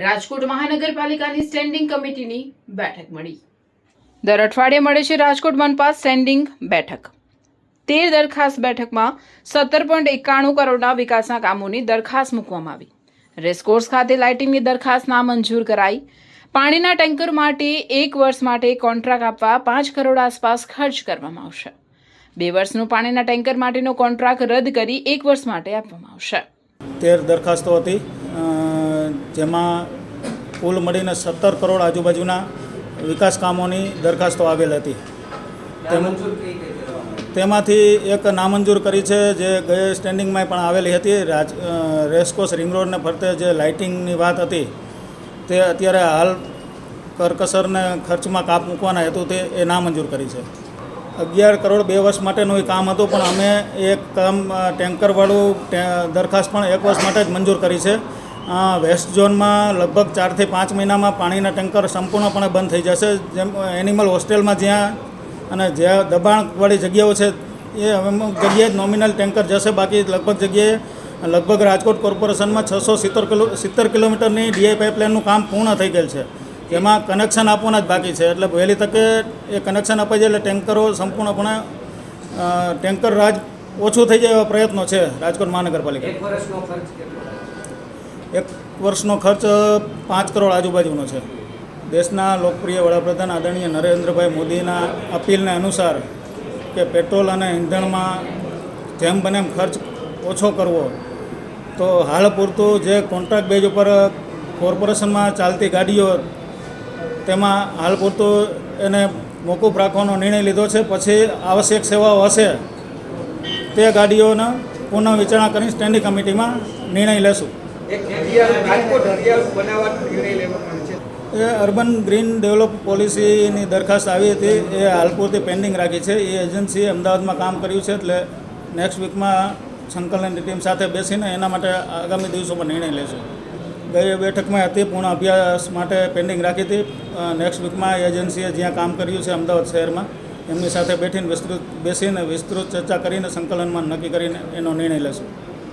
રાજકોટ મહાનગરપાલિકાની સ્ટેન્ડિંગ કમિટીની બેઠક મળી। દર અઠવાડિયે મળે છે રાજકોટ મનપા સ્ટેન્ડિંગ બેઠક। 13 દરખાસ્ત બેઠકમાં 17.91 કરોડના વિકાસના કામોની દરખાસ્ત મૂકવામાં આવી। રેસકોર્સ ખાતે લાઇટિંગની દરખાસ્ત નામંજૂર કરાઈ। પાણીના ટેન્કર માટે 1 વર્ષ માટે કોન્ટ્રાક્ટ આપવા 5 કરોડ આસપાસ ખર્ચ કરવામાં આવશે। 2 વર્ષનું પાણીના ટેન્કર માટેનો કોન્ટ્રાક્ટ રદ કરી 1 વર્ષ માટે આપવામાં આવશે। 13 દરખાસ્તો હતી, જેમાં કુલ મળીને 17 કરોડ આજુબાજુના વિકાસ કામોની દરખાસ્તો આવેલ હતી। તેમાંથી એક નામંજૂર કરી છે, જે ગયે સ્ટેન્ડિંગમાં પણ આવેલી હતી। રેસકોર્સ રિંગ રોડને ફરતે જે લાઇટિંગની વાત હતી તે અત્યારે હાલ કરકસરને ખર્ચમાં કાપ મૂકવાના હેતુથી એ નામંજૂર કરી છે। 11 કરોડ 2 વર્ષ માટેનું એ કામ હતું, પણ અમે એક કામ ટેન્કરવાળું દરખાસ્ત પણ 1 વર્ષ માટે જ મંજૂર કરી છે। વેસ્ટ ઝોનમાં લગભગ 4 થી 5 મહિનામાં પાણીના ટેન્કર સંપૂર્ણપણે બંધ થઈ જશે। જેમ એનિમલ હોસ્ટેલમાં જ્યાં અને જ્યાં દબાણવાળી જગ્યાઓ છે એ અમુક જગ્યાએ જ નોમિનલ ટેન્કર જશે, બાકી લગભગ રાજકોટ કોર્પોરેશનમાં 670 કિલોમીટરની ડીઆઈ પાઇપલાઇનનું કામ પૂર્ણ થઈ ગયેલ છે, જેમાં કનેક્શન આપવાના જ બાકી છે। એટલે વહેલી તકે એ કનેક્શન અપાઈ જાય એટલે ટેન્કરો સંપૂર્ણપણે ટેન્કર રાજ ઓછું થઈ જાય એવા પ્રયત્નો છે રાજકોટ મહાનગરપાલિકા। 1 વર્ષનો ખર્ચ 5 કરોડ આજુબાજુનો છે। દેશના લોકપ્રિય વડાપ્રધાન આદરણીય નરેન્દ્રભાઈ મોદીના અપીલને અનુસાર કે પેટ્રોલ અને ઈંધણમાં જેમ બને એમ ખર્ચ ઓછો કરવો, તો હાલ પૂરતું જે કોન્ટ્રાક્ટ બેઝ ઉપર કોર્પોરેશનમાં ચાલતી ગાડીઓ તેમાં હાલ પૂરતું એને મોકૂફ રાખવાનો નિર્ણય લીધો છે। પછી આવશ્યક સેવાઓ હશે તે ગાડીઓને પુનઃ વિચારણા કરી સ્ટેન્ડિંગ કમિટીમાં નિર્ણય લેશું। એ અર્બન ગ્રીન ડેવલપ પોલિસીની દરખાસ્ત આવી હતી, એ હાલ પૂરતી પેન્ડિંગ રાખી છે। એ એજન્સીએ અમદાવાદમાં કામ કર્યું છે, એટલે નેક્સ્ટ વીકમાં સંકલનની ટીમ સાથે બેસીને એના માટે આગામી દિવસોમાં નિર્ણય લેશું। ગઈ બેઠકમાં હતી, પૂર્ણ અભ્યાસ માટે પેન્ડિંગ રાખી હતી। નેક્સ્ટ વીકમાં એજન્સીએ જ્યાં કામ કર્યું છે અમદાવાદ શહેરમાં, એમની સાથે બેસીને વિસ્તૃત ચર્ચા કરીને સંકલનમાં નક્કી કરીને એનો નિર્ણય લેશું।